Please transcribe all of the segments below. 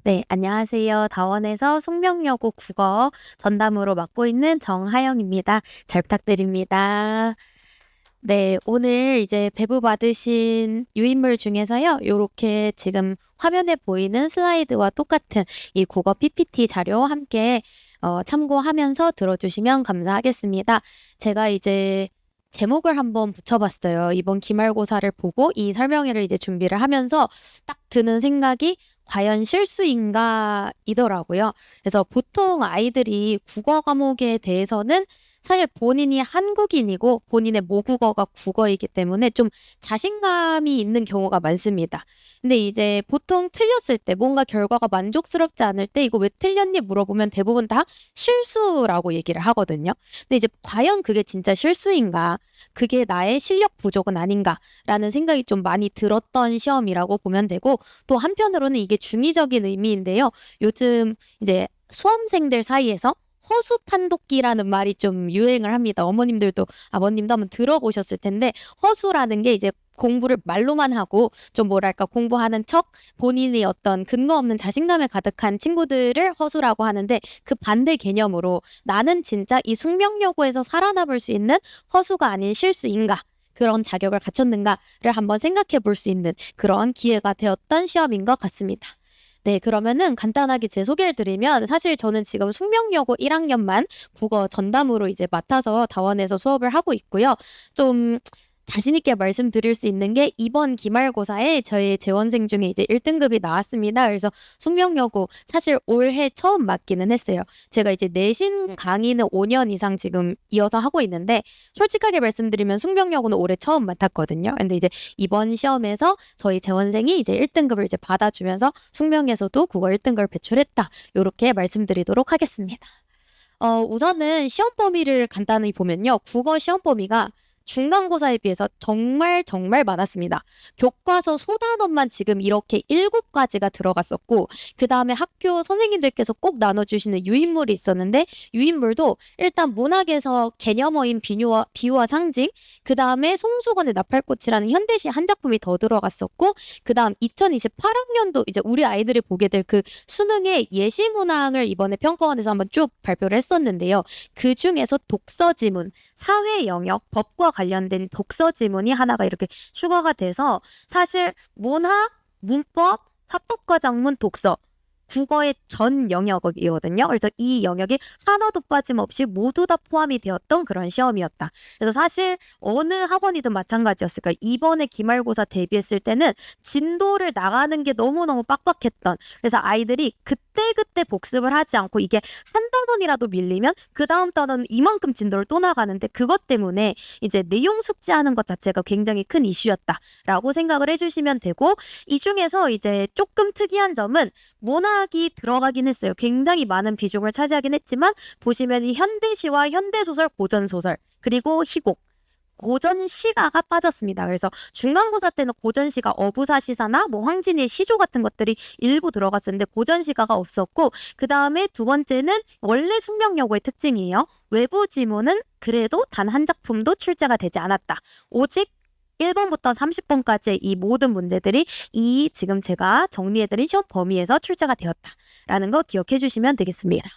네, 안녕하세요. 다원에서 숙명여고 국어 전담으로 맡고 있는 정하영입니다. 잘 부탁드립니다. 네, 오늘 이제 배부 받으신 유인물 중에서요, 요렇게 지금 화면에 보이는 슬라이드와 똑같은 이 국어 PPT 자료 함께 참고하면서 들어주시면 감사하겠습니다. 제가 이제 제목을 한번 붙여봤어요. 이번 기말고사를 보고 이 설명회를 이제 준비를 하면서 딱 드는 생각이 과연 실수인가 이더라고요. 그래서 보통 아이들이 국어 과목에 대해서는 사실 본인이 한국인이고 본인의 모국어가 국어이기 때문에 좀 자신감이 있는 경우가 많습니다. 근데 이제 보통 틀렸을 때 뭔가 결과가 만족스럽지 않을 때 이거 왜 틀렸니 물어보면 대부분 다 실수라고 얘기를 하거든요. 근데 이제 과연 그게 진짜 실수인가? 그게 나의 실력 부족은 아닌가라는 생각이 좀 많이 들었던 시험이라고 보면 되고 또 한편으로는 이게 중의적인 의미인데요. 요즘 이제 수험생들 사이에서 허수 판독기라는 말이 좀 유행을 합니다. 어머님들도 아버님도 한번 들어보셨을 텐데 허수라는 게 이제 공부를 말로만 하고 좀 뭐랄까 공부하는 척 본인의 어떤 근거 없는 자신감에 가득한 친구들을 허수라고 하는데 그 반대 개념으로 나는 진짜 이 숙명여고에서 살아남을 수 있는 허수가 아닌 실수인가? 그런 자격을 갖췄는가를 한번 생각해 볼 수 있는 그런 기회가 되었던 시험인 것 같습니다. 네, 그러면은 간단하게 제 소개를 드리면 사실 저는 지금 숙명여고 1학년만 국어 전담으로 이제 맡아서 다원에서 수업을 하고 있고요. 좀 자신 있게 말씀드릴 수 있는 게 이번 기말고사에 저희 재원생 중에 이제 1등급이 나왔습니다. 그래서 숙명여고 사실 올해 처음 맡기는 했어요. 제가 이제 내신 강의는 5년 이상 지금 이어서 하고 있는데 솔직하게 말씀드리면 숙명여고는 올해 처음 맡았거든요. 근데 이제 이번 시험에서 저희 재원생이 이제 1등급을 이제 받아주면서 숙명에서도 국어 1등급을 배출했다. 이렇게 말씀드리도록 하겠습니다. 우선은 시험 범위를 간단히 보면요. 국어 시험 범위가 중간고사에 비해서 정말 정말 많았습니다. 교과서 소단원만 지금 이렇게 7가지가 들어갔었고 그 다음에 학교 선생님들께서 꼭 나눠주시는 유인물이 있었는데 유인물도 일단 문학에서 개념어인 비유와 상징 그 다음에 송수건의 나팔꽃이라는 현대시 한 작품이 더 들어갔었고 그 다음 2028학년도 이제 우리 아이들이 보게 될 그 수능의 예시문항을 이번에 평가원에서 한번 쭉 발표를 했었는데요. 그 중에서 독서 지문, 사회 영역, 법과 관련된 독서 지문이 하나가 이렇게 추가가 돼서 사실 문학, 문법, 화법과 작문, 독서 국어의 전 영역이거든요. 그래서 이 영역이 하나도 빠짐없이 모두 다 포함이 되었던 그런 시험이었다. 그래서 사실 어느 학원이든 마찬가지였을까. 이번에 기말고사 대비했을 때는 진도를 나가는 게 너무너무 빡빡했던. 그래서 아이들이 그때그때 복습을 하지 않고 이게 한 단원이라도 밀리면 그 다음 단원은 이만큼 진도를 또 나가는데 그것 때문에 이제 내용 숙지하는 것 자체가 굉장히 큰 이슈였다라고 생각을 해주시면 되고 이 중에서 이제 조금 특이한 점은 문학이 들어가긴 했어요. 굉장히 많은 비중을 차지하긴 했지만 보시면 이 현대시와 현대소설, 고전소설 그리고 희곡 고전시가가 빠졌습니다. 그래서 중간고사 때는 고전시가 어부사시사나 뭐 황진이의 시조 같은 것들이 일부 들어갔었는데 고전시가가 없었고 그 다음에 두 번째는 원래 숙명여고의 특징이에요. 외부 지문은 그래도 단 한 작품도 출제가 되지 않았다. 오직 1번부터 30번까지의 이 모든 문제들이 이 지금 제가 정리해드린 시험 범위에서 출제가 되었다라는 거 기억해 주시면 되겠습니다.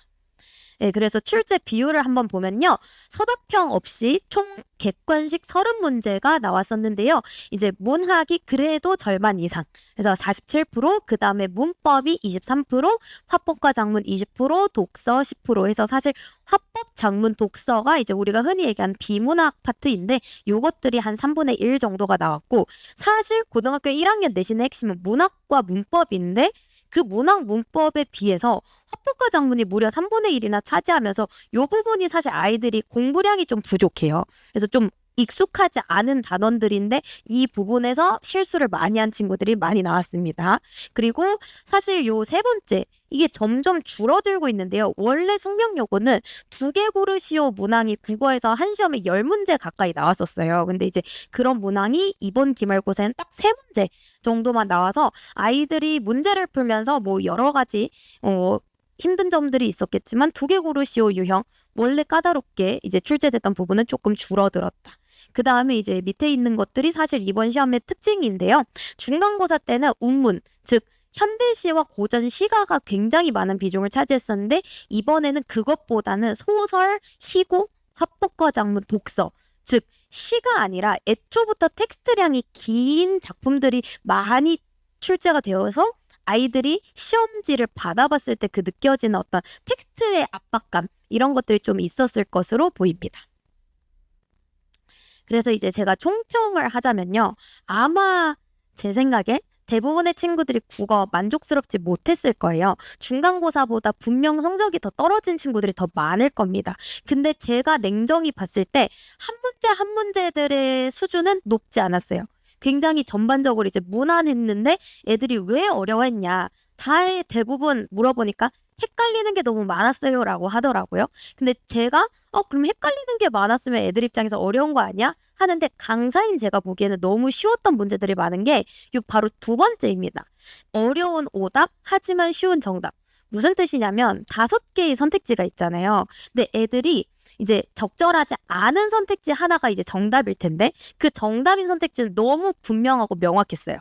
네, 그래서 출제 비율을 한번 보면요. 서답형 없이 총 객관식 30문제가 나왔었는데요. 이제 문학이 그래도 절반 이상. 그래서 47%, 그 다음에 문법이 23%, 화법과 작문 20%, 독서 10% 해서 사실 화법, 작문, 독서가 이제 우리가 흔히 얘기하는 비문학 파트인데 요것들이 한 3분의 1 정도가 나왔고 사실 고등학교 1학년 내신의 핵심은 문학과 문법인데 그 문학 문법에 비해서 화법과 작문이 무려 3분의 1이나 차지하면서 이 부분이 사실 아이들이 공부량이 좀 부족해요. 그래서 좀 익숙하지 않은 단원들인데 이 부분에서 실수를 많이 한 친구들이 많이 나왔습니다. 그리고 사실 요 세 번째 이게 점점 줄어들고 있는데요. 원래 숙명여고는 2개 고르시오 문항이 국어에서 한 시험에 10문제 가까이 나왔었어요. 근데 이제 그런 문항이 이번 기말고사에는 딱 3문제 정도만 나와서 아이들이 문제를 풀면서 뭐 여러 가지 힘든 점들이 있었겠지만 2개 고르시오 유형 원래 까다롭게 이제 출제됐던 부분은 조금 줄어들었다. 그 다음에 이제 밑에 있는 것들이 사실 이번 시험의 특징인데요. 중간고사 때는 운문, 즉 현대시와 고전시가가 굉장히 많은 비중을 차지했었는데 이번에는 그것보다는 소설, 희곡, 합법과 장문, 독서, 즉 시가 아니라 애초부터 텍스트량이 긴 작품들이 많이 출제가 되어서 아이들이 시험지를 받아봤을 때 그 느껴지는 어떤 텍스트의 압박감 이런 것들이 좀 있었을 것으로 보입니다. 그래서 이제 제가 총평을 하자면요. 아마 제 생각에 대부분의 친구들이 국어 만족스럽지 못했을 거예요. 중간고사보다 분명 성적이 더 떨어진 친구들이 더 많을 겁니다. 근데 제가 냉정히 봤을 때 한 문제 한 문제들의 수준은 높지 않았어요. 굉장히 전반적으로 이제 무난했는데 애들이 왜 어려워했냐. 대부분 물어보니까 헷갈리는 게 너무 많았어요라고 하더라고요. 근데 제가 그럼 헷갈리는 게 많았으면 애들 입장에서 어려운 거 아니야? 하는데 강사인 제가 보기에는 너무 쉬웠던 문제들이 많은 게 바로 두 번째입니다. 어려운 오답 하지만 쉬운 정답. 무슨 뜻이냐면 5개의 선택지가 있잖아요. 근데 애들이 이제 적절하지 않은 선택지 하나가 이제 정답일 텐데 그 정답인 선택지는 너무 분명하고 명확했어요.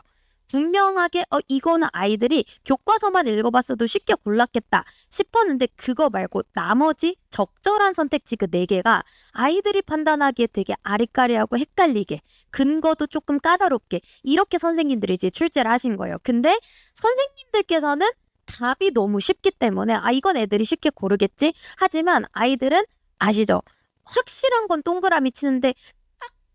분명하게 이거는 아이들이 교과서만 읽어봤어도 쉽게 골랐겠다 싶었는데 그거 말고 나머지 적절한 선택지 그 4개가 아이들이 판단하기에 되게 아리까리하고 헷갈리게 근거도 조금 까다롭게 이렇게 선생님들이 이제 출제를 하신 거예요. 근데 선생님들께서는 답이 너무 쉽기 때문에 이건 애들이 쉽게 고르겠지 하지만 아이들은 아시죠? 확실한 건 동그라미 치는데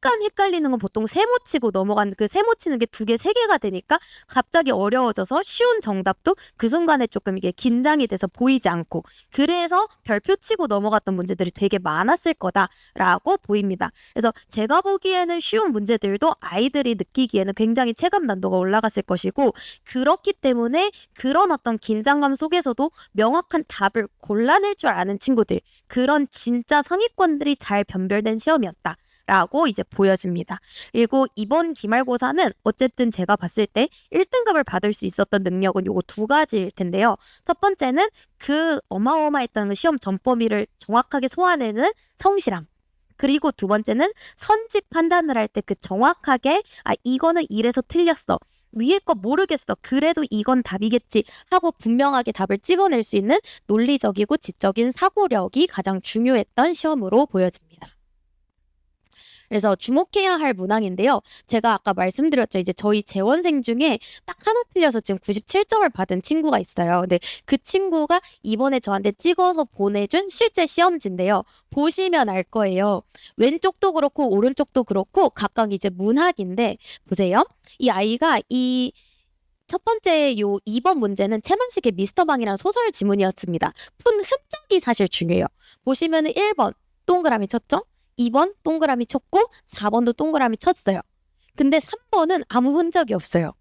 약간 헷갈리는 건 보통 세모 치고 넘어가는 그 세모 치는 게 2개, 3개가 되니까 갑자기 어려워져서 쉬운 정답도 그 순간에 조금 이게 긴장이 돼서 보이지 않고 그래서 별표 치고 넘어갔던 문제들이 되게 많았을 거다라고 보입니다. 그래서 제가 보기에는 쉬운 문제들도 아이들이 느끼기에는 굉장히 체감 난도가 올라갔을 것이고 그렇기 때문에 그런 어떤 긴장감 속에서도 명확한 답을 골라낼 줄 아는 친구들 그런 진짜 상위권들이 잘 변별된 시험이었다. 라고 이제 보여집니다. 그리고 이번 기말고사는 어쨌든 제가 봤을 때 1등급을 받을 수 있었던 능력은 요거 2가지일 텐데요. 첫 번째는 그 어마어마했던 시험 전범위를 정확하게 소화내는 성실함. 그리고 두 번째는 선지 판단을 할 때 그 정확하게 이거는 이래서 틀렸어. 위에 거 모르겠어. 그래도 이건 답이겠지 하고 분명하게 답을 찍어낼 수 있는 논리적이고 지적인 사고력이 가장 중요했던 시험으로 보여집니다. 그래서 주목해야 할 문항인데요. 제가 아까 말씀드렸죠. 이제 저희 재원생 중에 딱 하나 틀려서 지금 97점을 받은 친구가 있어요. 근데 그 친구가 이번에 저한테 찍어서 보내준 실제 시험지인데요. 보시면 알 거예요. 왼쪽도 그렇고 오른쪽도 그렇고 각각 이제 문학인데 보세요. 이 아이가 첫 번째 2번 문제는 채만식의 미스터방이라는 소설 지문이었습니다. 푼 흔적이 사실 중요해요. 보시면은 1번 동그라미 쳤죠? 2번 동그라미 쳤고 4번도 동그라미 쳤어요. 근데 3번은 아무 흔적이 없어요.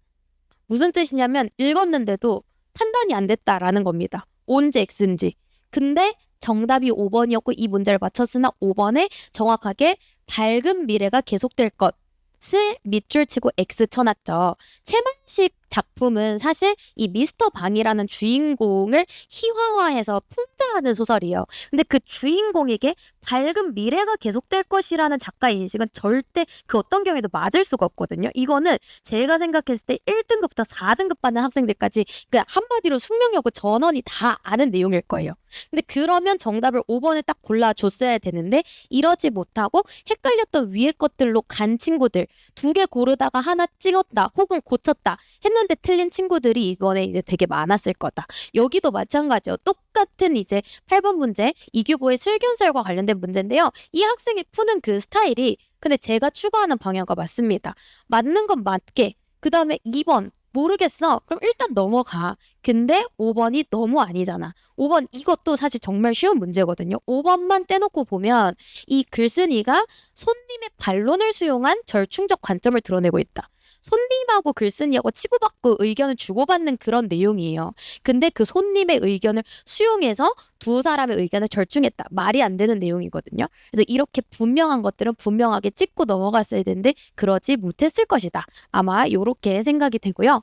무슨 뜻이냐면 읽었는데도 판단이 안 됐다라는 겁니다. On지 X인지. 근데 정답이 5번이었고 이 문제를 맞췄으나 5번에 정확하게 밝은 미래가 계속될 것을 밑줄 치고 X 쳐놨죠. 채만식 작품은 사실 이 미스터 방이라는 주인공을 희화화해서 풍자하는 소설이에요. 근데 그 주인공에게 밝은 미래가 계속될 것이라는 작가의 인식은 절대 그 어떤 경우에도 맞을 수가 없거든요. 이거는 제가 생각했을 때 1등급부터 4등급 받는 학생들까지 그 한마디로 숙명여고 전원이 다 아는 내용일 거예요. 근데 그러면 정답을 5번을 딱 골라줬어야 되는데 이러지 못하고 헷갈렸던 위에 것들로 간 친구들 2개 고르다가 하나 찍었다 혹은 고쳤다 했는데 틀린 친구들이 이번에 이제 되게 많았을 거다. 여기도 마찬가지예요. 똑같은 이제 8번 문제 이규보의 슬기운설과 관련된 문제인데요. 이 학생이 푸는 그 스타일이 근데 제가 추구하는 방향과 맞습니다. 맞는 건 맞게 그 다음에 2번 모르겠어. 그럼 일단 넘어가. 근데 5번이 너무 아니잖아. 5번 이것도 사실 정말 쉬운 문제거든요. 5번만 떼놓고 보면 이 글쓴이가 손님의 반론을 수용한 절충적 관점을 드러내고 있다. 손님하고 글쓴이하고 치고받고 의견을 주고받는 그런 내용이에요. 근데 그 손님의 의견을 수용해서 두 사람의 의견을 절충했다. 말이 안 되는 내용이거든요. 그래서 이렇게 분명한 것들은 분명하게 찍고 넘어갔어야 되는데 그러지 못했을 것이다. 아마 이렇게 생각이 되고요.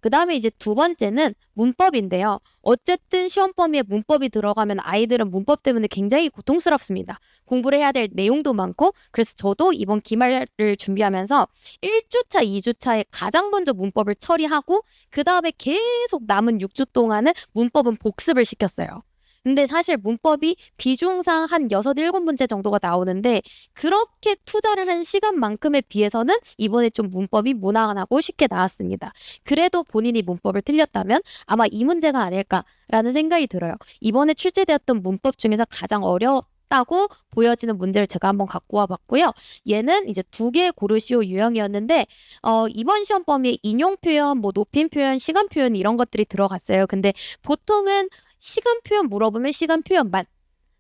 그다음에 이제 두 번째는 문법인데요. 어쨌든 시험 범위에 문법이 들어가면 아이들은 문법 때문에 굉장히 고통스럽습니다. 공부를 해야 될 내용도 많고, 그래서 저도 이번 기말을 준비하면서 1주차, 2주차에 가장 먼저 문법을 처리하고 그 다음에 계속 남은 6주 동안은 문법은 복습을 시켰어요. 근데 사실 문법이 비중상 한 6, 7문제 정도가 나오는데 그렇게 투자를 한 시간만큼에 비해서는 이번에 좀 문법이 무난하고 쉽게 나왔습니다. 그래도 본인이 문법을 틀렸다면 아마 이 문제가 아닐까라는 생각이 들어요. 이번에 출제되었던 문법 중에서 가장 어려웠다고 보여지는 문제를 제가 한번 갖고 와봤고요. 얘는 이제 2개 고르시오 유형이었는데 이번 시험 범위에 인용 표현, 뭐 높임 표현, 시간 표현 이런 것들이 들어갔어요. 근데 보통은 시간 표현 물어보면 시간 표현만,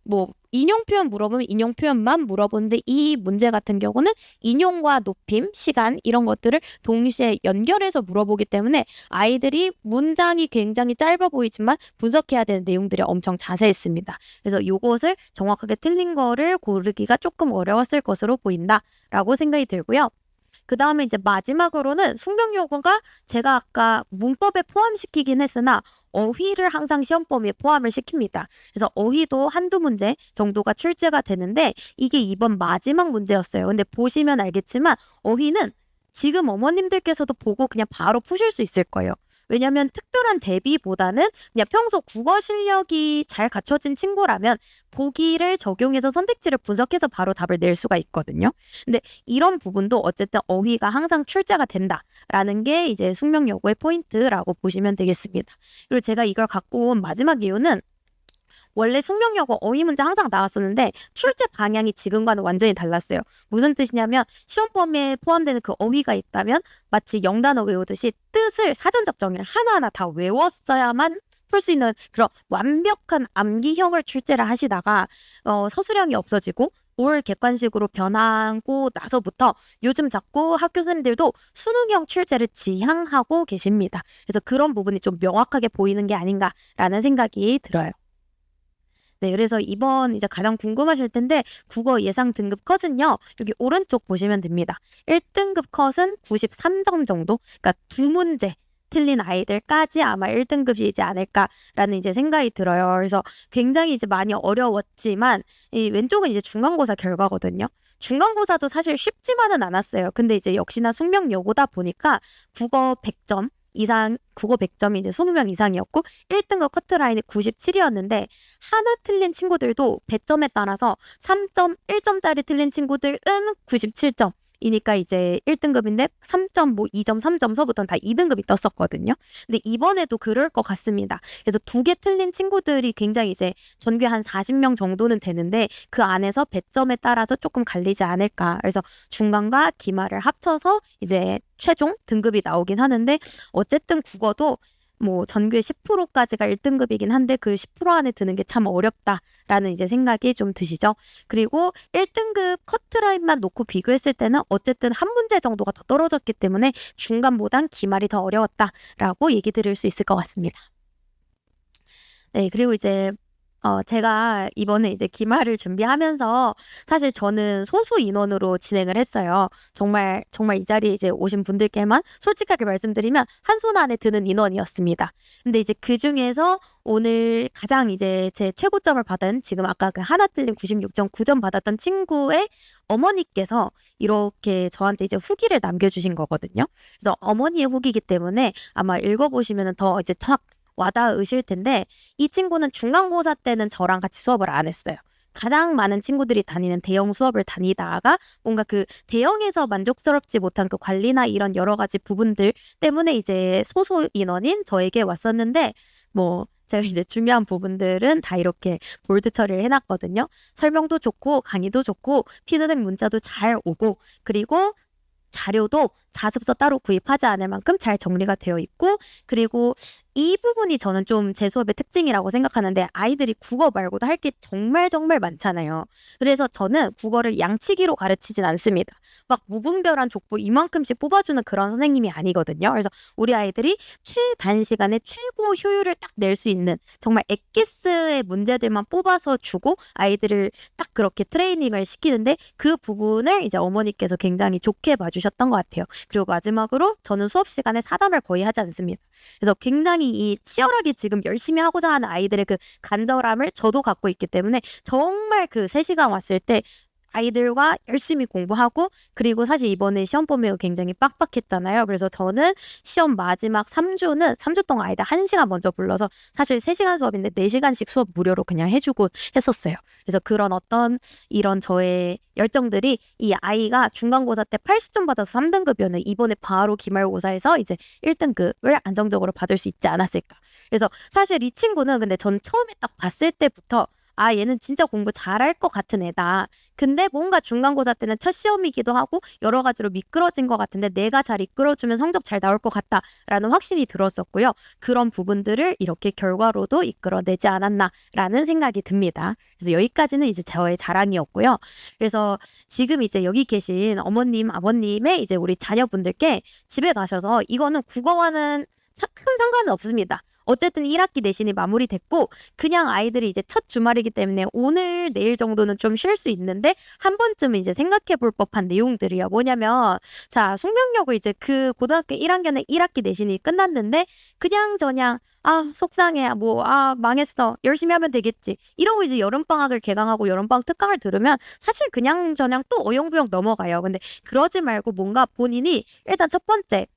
뭐 인용 표현 물어보면 인용 표현만 물어보는데 이 문제 같은 경우는 인용과 높임, 시간 이런 것들을 동시에 연결해서 물어보기 때문에 아이들이 문장이 굉장히 짧아 보이지만 분석해야 되는 내용들이 엄청 자세했습니다. 그래서 이것을 정확하게 틀린 거를 고르기가 조금 어려웠을 것으로 보인다라고 생각이 들고요. 그 다음에 이제 마지막으로는 숙명여고가 제가 아까 문법에 포함시키긴 했으나 어휘를 항상 시험 범위에 포함을 시킵니다. 그래서 어휘도 한두 문제 정도가 출제가 되는데 이게 이번 마지막 문제였어요. 근데 보시면 알겠지만 어휘는 지금 어머님들께서도 보고 그냥 바로 푸실 수 있을 거예요. 왜냐하면 특별한 대비보다는 그냥 평소 국어 실력이 잘 갖춰진 친구라면 보기를 적용해서 선택지를 분석해서 바로 답을 낼 수가 있거든요. 근데 이런 부분도 어쨌든 어휘가 항상 출제가 된다라는 게 이제 숙명여고의 포인트라고 보시면 되겠습니다. 그리고 제가 이걸 갖고 온 마지막 이유는 원래 숙명여고 어휘 문제 항상 나왔었는데 출제 방향이 지금과는 완전히 달랐어요. 무슨 뜻이냐면 시험 범위에 포함되는 그 어휘가 있다면 마치 영단어 외우듯이 뜻을 사전적 정의를 하나하나 다 외웠어야만 풀 수 있는 그런 완벽한 암기형을 출제를 하시다가 서술형이 없어지고 올 객관식으로 변하고 나서부터 요즘 자꾸 학교 선생님들도 수능형 출제를 지향하고 계십니다. 그래서 그런 부분이 좀 명확하게 보이는 게 아닌가라는 생각이 들어요. 네, 그래서 이번 이제 가장 궁금하실 텐데 국어 예상 등급 컷은요. 여기 오른쪽 보시면 됩니다. 1등급 컷은 93점 정도. 그러니까 2문제 틀린 아이들까지 아마 1등급이지 않을까라는 이제 생각이 들어요. 그래서 굉장히 이제 많이 어려웠지만 이 왼쪽은 이제 중간고사 결과거든요. 중간고사도 사실 쉽지만은 않았어요. 근데 이제 역시나 숙명여고다 보니까 국어 100점 이상, 국어 100점이 이제 20명 이상이었고 1등급 커트라인이 97이었는데 하나 틀린 친구들도 배점에 따라서 3점, 1점짜리 틀린 친구들은 97점. 이니까 이제 1등급인데 3점, 뭐 2점, 3점 서부터는 다 2등급이 떴었거든요. 근데 이번에도 그럴 것 같습니다. 그래서 2개 틀린 친구들이 굉장히 이제 전교 한 40명 정도는 되는데 그 안에서 배점에 따라서 조금 갈리지 않을까. 그래서 중간과 기말을 합쳐서 이제 최종 등급이 나오긴 하는데 어쨌든 국어도 뭐 전교의 10%까지가 1등급이긴 한데 그 10% 안에 드는 게 참 어렵다라는 이제 생각이 좀 드시죠. 그리고 1등급 커트라인만 놓고 비교했을 때는 어쨌든 한 문제 정도가 더 떨어졌기 때문에 중간보단 기말이 더 어려웠다라고 얘기 드릴 수 있을 것 같습니다. 네, 그리고 이제 제가 이번에 이제 기말을 준비하면서 사실 저는 소수 인원으로 진행을 했어요. 정말 이 자리에 이제 오신 분들께만 솔직하게 말씀드리면 한 손 안에 드는 인원이었습니다. 근데 이제 그 중에서 오늘 가장 이제 제 최고점을 받은 지금 아까 그 하나 틀린 96.9점 받았던 친구의 어머니께서 이렇게 저한테 이제 후기를 남겨주신 거거든요. 그래서 어머니의 후기이기 때문에 아마 읽어보시면 더 이제 탁 와닿으실 텐데 이 친구는 중간고사 때는 저랑 같이 수업을 안 했어요. 가장 많은 친구들이 다니는 대형 수업을 다니다가 뭔가 그 대형에서 만족스럽지 못한 그 관리나 이런 여러 가지 부분들 때문에 이제 소수 인원인 저에게 왔었는데 뭐 제가 이제 중요한 부분들은 다 이렇게 볼드 처리를 해놨거든요. 설명도 좋고 강의도 좋고 피드백 문자도 잘 오고 그리고 자료도 자습서 따로 구입하지 않을 만큼 잘 정리가 되어 있고 그리고 이 부분이 저는 좀 제 수업의 특징이라고 생각하는데 아이들이 국어 말고도 할 게 정말 많잖아요. 그래서 저는 국어를 양치기로 가르치진 않습니다. 막 무분별한 족보 이만큼씩 뽑아주는 그런 선생님이 아니거든요. 그래서 우리 아이들이 최단시간에 최고 효율을 딱 낼 수 있는 정말 엑기스의 문제들만 뽑아서 주고 아이들을 딱 그렇게 트레이닝을 시키는데 그 부분을 이제 어머니께서 굉장히 좋게 봐주셨던 것 같아요. 그리고 마지막으로 저는 수업 시간에 사담을 거의 하지 않습니다. 그래서 굉장히 이 치열하게 지금 열심히 하고자 하는 아이들의 그 간절함을 저도 갖고 있기 때문에 정말 그 3시간 왔을 때 아이들과 열심히 공부하고, 그리고 사실 이번에 시험 범위가 굉장히 빡빡했잖아요. 그래서 저는 시험 마지막 3주 동안 아이들 1시간 먼저 불러서 사실 3시간 수업인데 4시간씩 수업 무료로 그냥 해주고 했었어요. 그래서 그런 어떤 이런 저의 열정들이 이 아이가 중간고사 때 80점 받아서 3등급이었는데 이번에 바로 기말고사에서 이제 1등급을 안정적으로 받을 수 있지 않았을까. 그래서 사실 이 친구는 근데 전 처음에 딱 봤을 때부터 얘는 진짜 공부 잘할 것 같은 애다. 근데 뭔가 중간고사 때는 첫 시험이기도 하고 여러 가지로 미끄러진 것 같은데 내가 잘 이끌어주면 성적 잘 나올 것 같다라는 확신이 들었었고요. 그런 부분들을 이렇게 결과로도 이끌어내지 않았나라는 생각이 듭니다. 그래서 여기까지는 이제 저의 자랑이었고요. 그래서 지금 이제 여기 계신 어머님, 아버님의 이제 우리 자녀분들께 집에 가셔서 이거는 국어와는 큰 상관은 없습니다. 어쨌든 1학기 내신이 마무리됐고 그냥 아이들이 이제 첫 주말이기 때문에 오늘 내일 정도는 좀 쉴 수 있는데 한 번쯤은 이제 생각해 볼 법한 내용들이요. 뭐냐면 자, 숙명여고 이제 그 고등학교 1학년에 1학기 내신이 끝났는데 그냥 속상해, 망했어, 열심히 하면 되겠지 이러고 이제 여름방학을 개강하고 여름방학 특강을 들으면 사실 그냥 또 어영부영 넘어가요. 근데 그러지 말고 뭔가 본인이 일단 첫 번째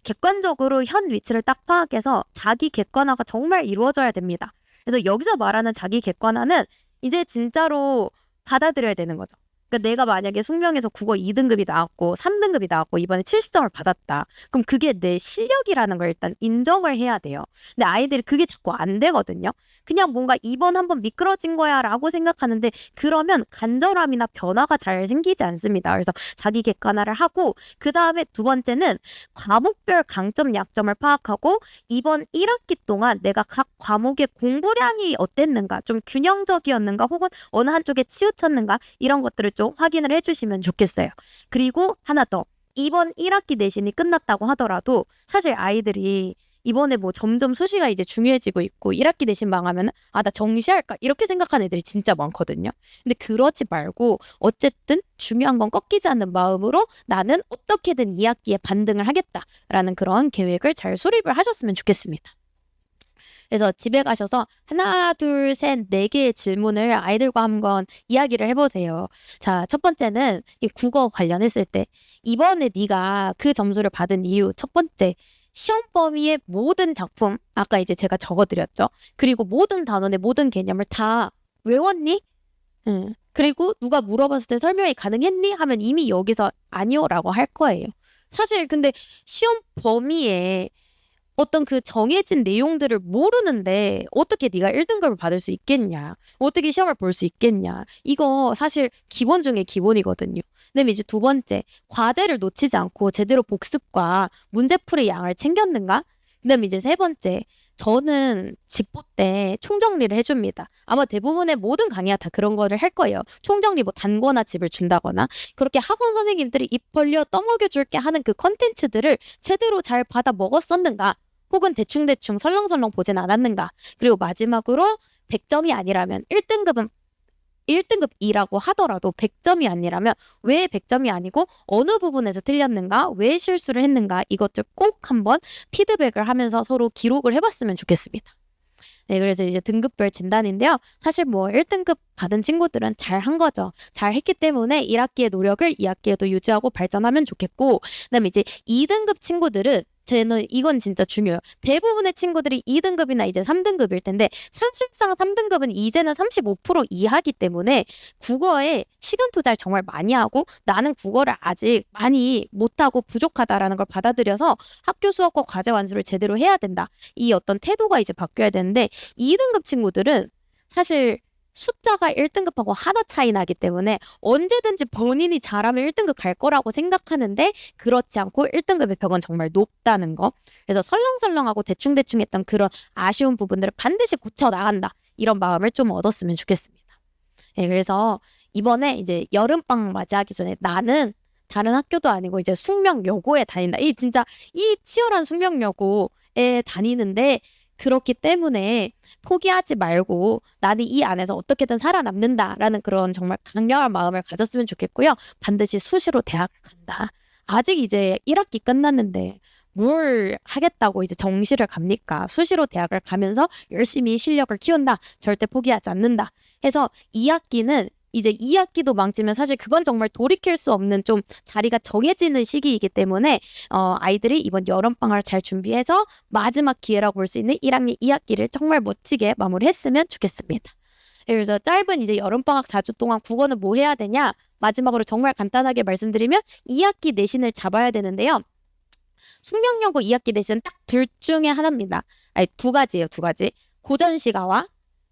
객관적으로 현 위치를 딱 파악해서 자기 객관화가 정말 이루어져야 됩니다. 그래서 여기서 말하는 자기 객관화는 이제 진짜로 받아들여야 되는 거죠. 그러니까 내가 만약에 숙명에서 국어 2등급이 나왔고 3등급이 나왔고 이번에 70점을 받았다. 그럼 그게 내 실력이라는 걸 일단 인정을 해야 돼요. 근데 아이들이 그게 자꾸 안 되거든요. 그냥 뭔가 이번 한번 미끄러진 거야 라고 생각하는데 그러면 간절함이나 변화가 잘 생기지 않습니다. 그래서 자기 객관화를 하고 그 다음에 두 번째는 과목별 강점 약점을 파악하고 이번 1학기 동안 내가 각 과목의 공부량이 어땠는가, 좀 균형적이었는가 혹은 어느 한쪽에 치우쳤는가 이런 것들을 좀 확인을 해주시면 좋겠어요. 그리고 하나 더, 이번 1학기 내신이 끝났다고 하더라도 사실 아이들이 이번에 뭐 점점 수시가 이제 중요해지고 있고 1학기 내신 망하면 나 정시할까 이렇게 생각하는 애들이 진짜 많거든요. 근데 그러지 말고 어쨌든 중요한 건 꺾이지 않는 마음으로 나는 어떻게든 2학기에 반등을 하겠다라는 그런 계획을 잘 수립을 하셨으면 좋겠습니다. 그래서 집에 가셔서 하나, 둘, 셋, 4개의 질문을 아이들과 한번 이야기를 해보세요. 자, 첫 번째는 이 국어 관련했을 때 이번에 네가 그 점수를 받은 이유, 첫 번째, 시험 범위의 모든 작품, 아까 이제 제가 적어드렸죠. 그리고 모든 단원의 모든 개념을 다 외웠니? 그리고 누가 물어봤을 때 설명이 가능했니? 하면 이미 여기서 아니요라고 할 거예요. 사실 근데 시험 범위에 어떤 그 정해진 내용들을 모르는데 어떻게 네가 1등급을 받을 수 있겠냐, 어떻게 시험을 볼 수 있겠냐, 이거 사실 기본 중에 기본이거든요. 그다음에 이제 두 번째, 과제를 놓치지 않고 제대로 복습과 문제풀이 양을 챙겼는가. 그다음에 이제 세 번째, 저는 직보 때 총정리를 해줍니다. 아마 대부분의 모든 강의가 다 그런 거를 할 거예요. 총정리 뭐 단거나 집을 준다거나 그렇게 학원 선생님들이 입 벌려 떠먹여줄게 하는 그 컨텐츠들을 제대로 잘 받아 먹었었는가, 혹은 대충대충 설렁설렁 보진 않았는가. 그리고 마지막으로 100점이 아니라면 1등급이라고 하더라도 100점이 아니라면 왜 100점이 아니고 어느 부분에서 틀렸는가, 왜 실수를 했는가, 이것들 꼭 한번 피드백을 하면서 서로 기록을 해봤으면 좋겠습니다. 네, 그래서 이제 등급별 진단인데요. 사실 뭐 1등급 받은 친구들은 잘 한 거죠. 잘 했기 때문에 1학기의 노력을 2학기에도 유지하고 발전하면 좋겠고, 그다음에 이제 2등급 친구들은 저는 이건 진짜 중요해요. 대부분의 친구들이 2등급이나 이제 3등급일 텐데 사실상 3등급은 이제는 35% 이하기 때문에 국어에 시간 투자를 정말 많이 하고 나는 국어를 아직 많이 못하고 부족하다라는 걸 받아들여서 학교 수업과 과제 완수를 제대로 해야 된다. 이 어떤 태도가 이제 바뀌어야 되는데 2등급 친구들은 사실 숫자가 1등급하고 하나 차이 나기 때문에 언제든지 본인이 잘하면 1등급 갈 거라고 생각하는데 그렇지 않고 1등급의 벽은 정말 높다는 거. 그래서 설렁설렁하고 대충대충 했던 그런 아쉬운 부분들을 반드시 고쳐 나간다. 이런 마음을 좀 얻었으면 좋겠습니다. 네, 그래서 이번에 이제 여름방학 맞이하기 전에 나는 다른 학교도 아니고 이제 숙명여고에 다닌다. 진짜 이 치열한 숙명여고에 다니는데 그렇기 때문에 포기하지 말고 나는 이 안에서 어떻게든 살아남는다라는 그런 정말 강렬한 마음을 가졌으면 좋겠고요. 반드시 수시로 대학을 간다. 아직 이제 1학기 끝났는데 뭘 하겠다고 이제 정시를 갑니까? 수시로 대학을 가면서 열심히 실력을 키운다. 절대 포기하지 않는다. 해서 2학기는 이제 2학기도 망치면 사실 그건 정말 돌이킬 수 없는 좀 자리가 정해지는 시기이기 때문에 아이들이 이번 여름방학을 잘 준비해서 마지막 기회라고 볼 수 있는 1학년 2학기를 정말 멋지게 마무리했으면 좋겠습니다. 그래서 짧은 이제 여름방학 4주 동안 국어는 뭐 해야 되냐? 마지막으로 정말 간단하게 말씀드리면 2학기 내신을 잡아야 되는데요. 숙명여고 2학기 내신은 딱 둘 중에 하나입니다. 아니, 두 가지예요, 두 가지. 고전시가와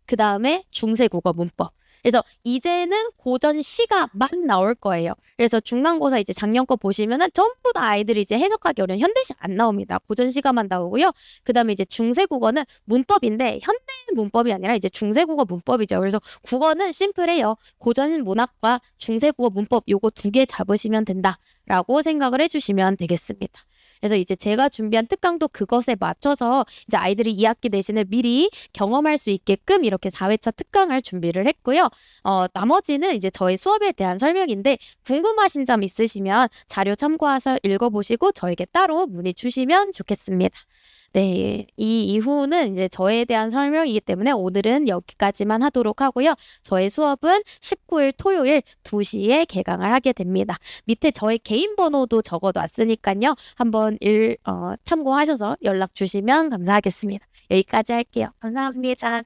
그 다음에 중세국어 문법. 그래서 이제는 고전시가만 나올 거예요. 그래서 중간고사 이제 작년 거 보시면은 전부 다 아이들이 이제 해석하기 어려운 현대시 안 나옵니다. 고전시가만 나오고요. 그 다음에 이제 중세국어는 문법인데 현대 문법이 아니라 이제 중세국어 문법이죠. 그래서 국어는 심플해요. 고전 문학과 중세국어 문법 요거 두 개 잡으시면 된다라고 생각을 해주시면 되겠습니다. 그래서 이제 제가 준비한 특강도 그것에 맞춰서 이제 아이들이 2학기 내신을 미리 경험할 수 있게끔 이렇게 4회차 특강을 준비를 했고요. 나머지는 이제 저희 수업에 대한 설명인데 궁금하신 점 있으시면 자료 참고해서 읽어보시고 저에게 따로 문의 주시면 좋겠습니다. 네, 이 이후는 이제 저에 대한 설명이기 때문에 오늘은 여기까지만 하도록 하고요. 저의 수업은 19일 토요일 2시에 개강을 하게 됩니다. 밑에 저의 개인 번호도 적어놨으니까요. 한번 참고하셔서 연락 주시면 감사하겠습니다. 여기까지 할게요. 감사합니다.